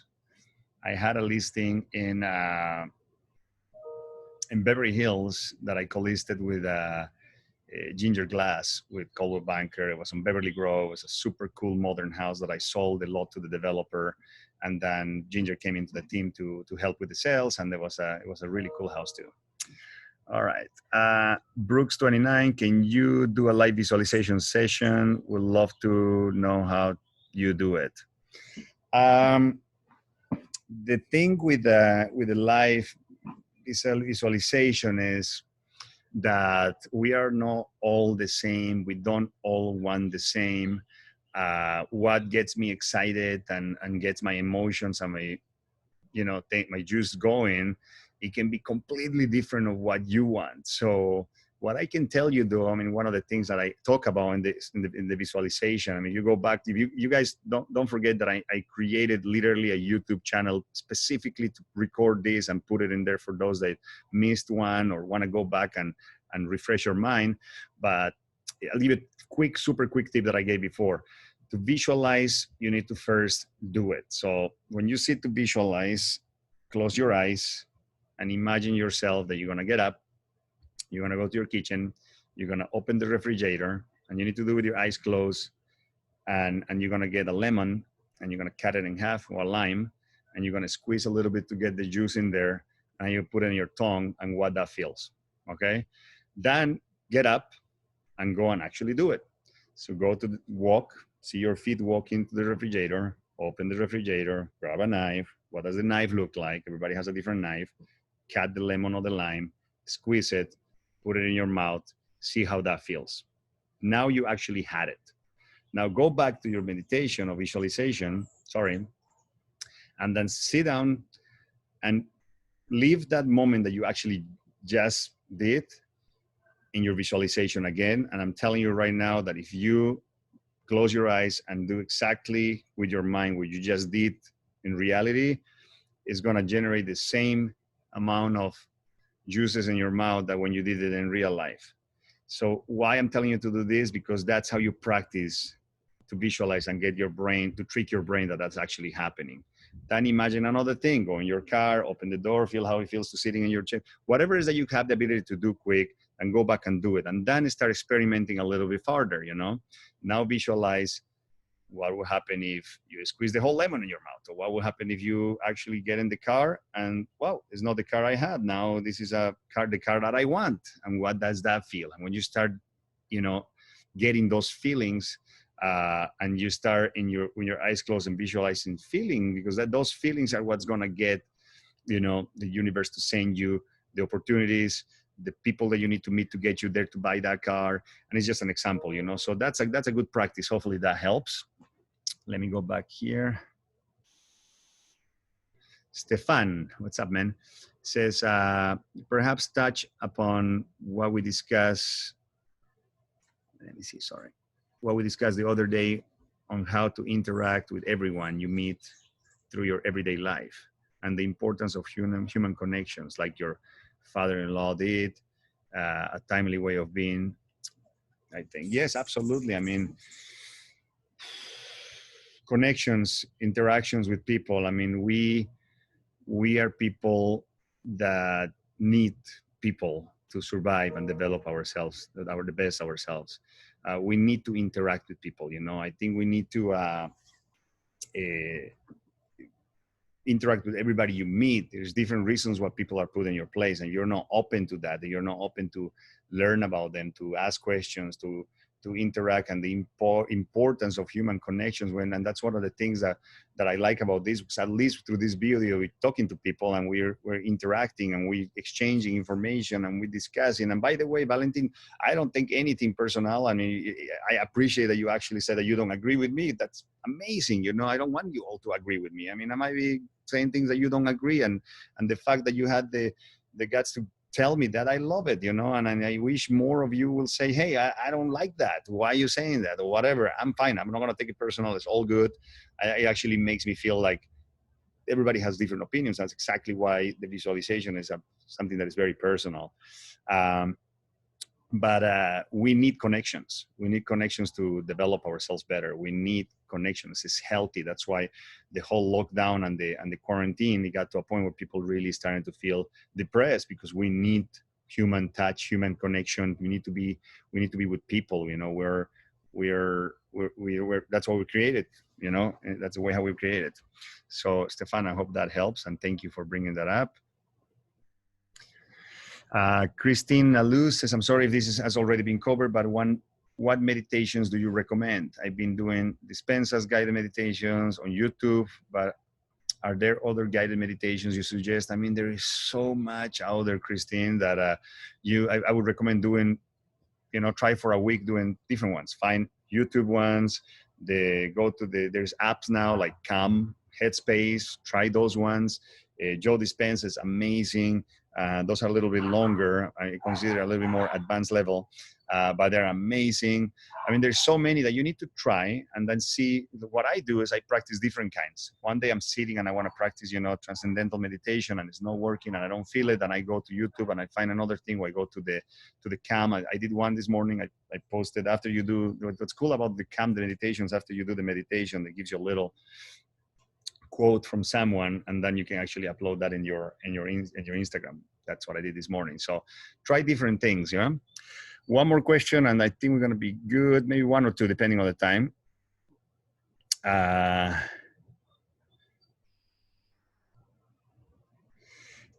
I had a listing in Beverly Hills that I co-listed with Ginger Glass with Coldwell Banker. It was on Beverly Grove. It was a super cool modern house that I sold a lot to the developer, and then Ginger came into the team to help with the sales, and it was a really cool house too. All right, Brooks 29, can you do a live visualization session? We'd love to know how you do it. The thing with the live visualization is that we are not all the same. We don't all want the same. What gets me excited and gets my emotions and my, take my juice going, it can be completely different of what you want. So what I can tell you though, I mean, one of the things that I talk about in the visualization, I mean, you go back to, you guys don't forget that I created literally a YouTube channel specifically to record this and put it in there for those that missed one or want to go back and refresh your mind. But I'll give a super quick tip that I gave before. To visualize, you need to first do it. So when you sit to visualize, close your eyes and imagine yourself that you're going to get up, you're going to go to your kitchen, you're going to open the refrigerator, and you need to do it with your eyes closed, and you're going to get a lemon, and you're going to cut it in half, or a lime, and you're going to squeeze a little bit to get the juice in there, and you put it in your tongue and what that feels, okay? Then get up and go and actually do it. So go to the walk, see your feet walk into the refrigerator, open the refrigerator, grab a knife. What does the knife look like? Everybody has a different knife. Cut the lemon or the lime, squeeze it, put it in your mouth, see how that feels. Now you actually had it. Now go back to your meditation or visualization, and then sit down and leave that moment that you actually just did in your visualization again. And I'm telling you right now that if you close your eyes and do exactly with your mind what you just did in reality, is going to generate the same amount of juices in your mouth that when you did it in real life. So why I'm telling you to do this, because that's how you practice to visualize and get your brain, to trick your brain that that's actually happening. Then imagine another thing, go in your car, open the door, feel how it feels to sitting in your chair, whatever it is that you have the ability to do quick, and go back and do it. And then start experimenting a little bit farther, you know? Now visualize what will happen if you squeeze the whole lemon in your mouth, or what will happen if you actually get in the car and, well, it's not the car I had, now this is a car, the car that I want, and what does that feel? And when you start, you know, getting those feelings, and you start in your, when your eyes closed and visualizing feeling, because those feelings are what's going to get, you know, the universe to send you the opportunities, the people that you need to meet to get you there to buy that car. And it's just an example, you know. So that's a good practice. Hopefully that helps. Let me go back here. Stefan, what's up, man? Says, perhaps touch upon what we discussed. Let me see, sorry. What we discussed the other day on how to interact with everyone you meet through your everyday life, and the importance of human connections, like your father-in-law did, a timely way of being, I think. Yes, absolutely. I mean, connections, interactions with people. I mean, we are people that need people to survive and develop ourselves, that are the best ourselves. We need to interact with people, you know. I think we need to interact with everybody you meet. There's different reasons why people are put in your place, and you're not open to that. You're not open to learn about them, to ask questions, to interact, and the importance of human connections. And that's one of the things that I like about this, because at least through this video, we're talking to people, and we're interacting, and we're exchanging information, and we're discussing. And by the way, Valentin, I don't think anything personal. I mean, I appreciate that you actually said that you don't agree with me. That's amazing. You know, I don't want you all to agree with me. I mean, I might be saying things that you don't agree, and the fact that you had the guts to tell me that, I love it, you know. And I wish more of you will say, hey, I don't like that, why are you saying that, or whatever. I'm fine, I'm not going to take it personal, it's all good. It actually makes me feel like everybody has different opinions. That's exactly why the visualization is something that is very personal. But we need connections. We need connections to develop ourselves better. We need connections. It's healthy. That's why the whole lockdown and the quarantine, it got to a point where people really starting to feel depressed, because we need human touch, human connection. We need to be with people. You know, we're that's what we created. You know, and that's the way how we created. So, Stefan, I hope that helps, and thank you for bringing that up. Christine Aluz says, I'm sorry if this has already been covered, but what meditations do you recommend? I've been doing Dispensa's guided meditations on YouTube, but are there other guided meditations you suggest? I mean, there is so much out there, Christine, that I would recommend doing, you know, try for a week doing different ones. Find YouTube ones. There's apps now like Calm, Headspace. Try those ones. Joe Dispenza is amazing. Those are a little bit longer. I consider a little bit more advanced level, but they're amazing. I mean, there's so many that you need to try and then see. What I do is I practice different kinds. One day I'm sitting and I want to practice, you know, transcendental meditation, and it's not working and I don't feel it. And I go to YouTube and I find another thing where I go to the Calm. I did one this morning. I posted after you do, what's cool about the Calm, the meditations, after you do the meditation, it gives you a little quote from someone, and then you can actually upload that in your Instagram. That's what I did this morning. So try different things. Yeah. One more question, and I think we're going to be good. Maybe one or two, depending on the time.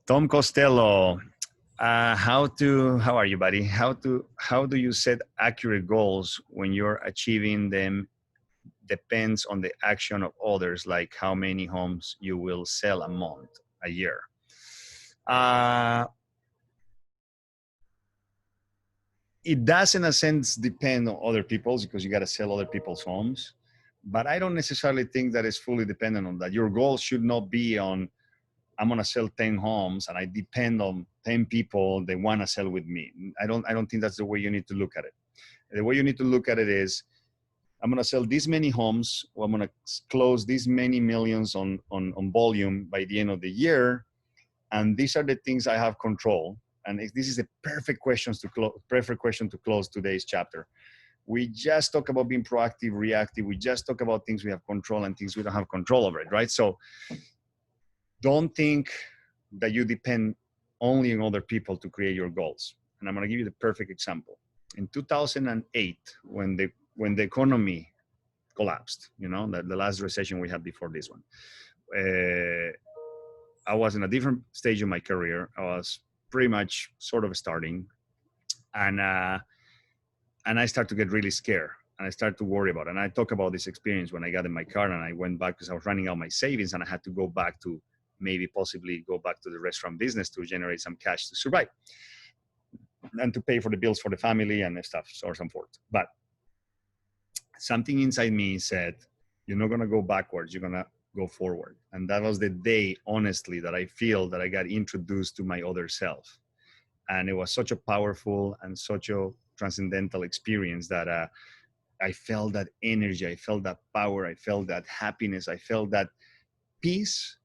Tom Costello, how are you, buddy? How do you set accurate goals when you're achieving them depends on the action of others, like how many homes you will sell a month, a year? It does, in a sense, depend on other people's, because you got to sell other people's homes. But I don't necessarily think that it's fully dependent on that. Your goal should not be on, I'm going to sell 10 homes and I depend on 10 people they want to sell with me. I don't think that's the way you need to look at it. The way you need to look at it is, I'm going to sell this many homes, or I'm going to close this many millions on volume by the end of the year. And these are the things I have control. And this is a perfect question to close today's chapter. We just talk about being proactive, reactive. We just talk about things we have control and things we don't have control over it, right? So don't think that you depend only on other people to create your goals. And I'm going to give you the perfect example. In 2008, when the economy collapsed, the last recession we had before this one, I was in a different stage of my career. I was pretty much sort of starting, and I started to get really scared, and I started to worry about it. And I talk about this experience when I got in my car and I went back because I was running out my savings, and I had to go back to possibly go back to the restaurant business to generate some cash to survive and to pay for the bills for the family and stuff, so on and so forth. But something inside me said, you're not going to go backwards, you're going to go forward. And that was the day, honestly, that I feel that I got introduced to my other self. And it was such a powerful and such a transcendental experience that I felt that energy, I felt that power, I felt that happiness, I felt that peace,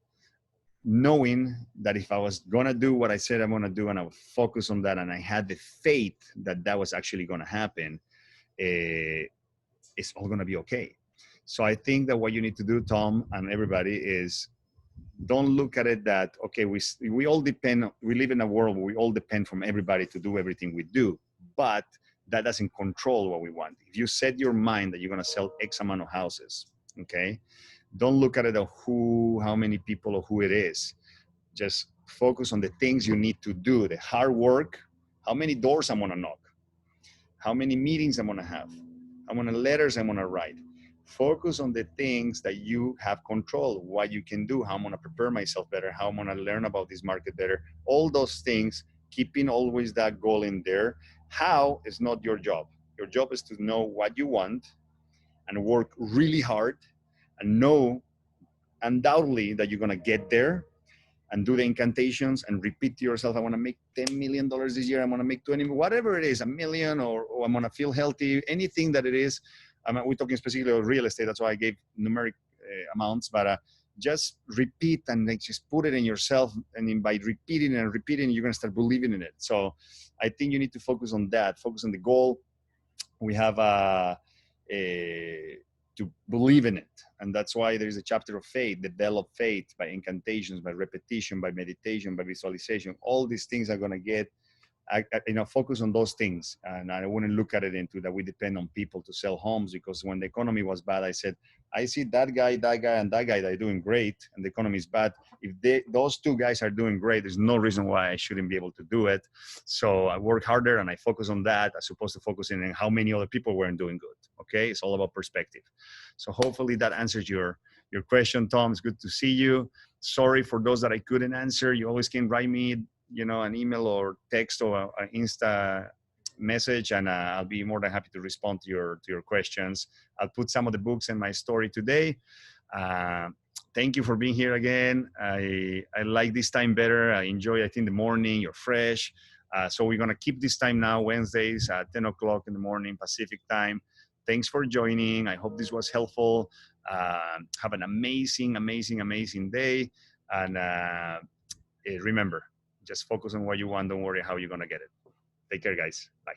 knowing that if I was going to do what I said I'm going to do and I would focus on that, and I had the faith that that was actually going to happen, it's all going to be okay. So I think that what you need to do, Tom, and everybody, is don't look at it that, okay, we all depend, we live in a world where we all depend from everybody to do everything we do, but that doesn't control what we want. If you set your mind that you're going to sell X amount of houses, okay, don't look at it of how many people or who it is. Just focus on the things you need to do, the hard work, how many doors I'm going to knock, how many meetings I'm going to have, how many letters I'm going to write. Focus on the things that you have control, what you can do, how I'm going to prepare myself better, how I'm going to learn about this market better. All those things, keeping always that goal in there. How is not your job. Your job is to know what you want and work really hard and know undoubtedly that you're going to get there, and do the incantations and repeat to yourself, I want to make $10 million this year. I want to make 20, whatever it is, a million, or I'm going to feel healthy, anything that it is. We're talking specifically about real estate. That's why I gave numeric amounts, but just repeat and just put it in yourself. And by repeating and repeating, you're going to start believing in it. So I think you need to focus on that, focus on the goal. We have to believe in it. And that's why there's a chapter of faith, develop faith by incantations, by repetition, by meditation, by visualization. All these things are going to get, focus on those things. And I wouldn't look at it into that we depend on people to sell homes, because when the economy was bad, I said, I see that guy, and that guy that are doing great, and the economy is bad. If those two guys are doing great, there's no reason why I shouldn't be able to do it. So I work harder and I focus on that as opposed to focusing on how many other people weren't doing good. Okay, it's all about perspective. So hopefully that answers your question, Tom. It's good to see you. Sorry for those that I couldn't answer. You always can write me, an email or text or an Insta message, and I'll be more than happy to respond to your questions. I'll put some of the books in my story today. Thank you for being here again. I like this time better. I enjoy, I think, the morning. You're fresh. So we're going to keep this time now, Wednesdays at 10 o'clock in the morning, Pacific time. Thanks for joining. I hope this was helpful. Have an amazing, amazing, amazing day. And remember, just focus on what you want. Don't worry how you're going to get it. Take care, guys. Bye.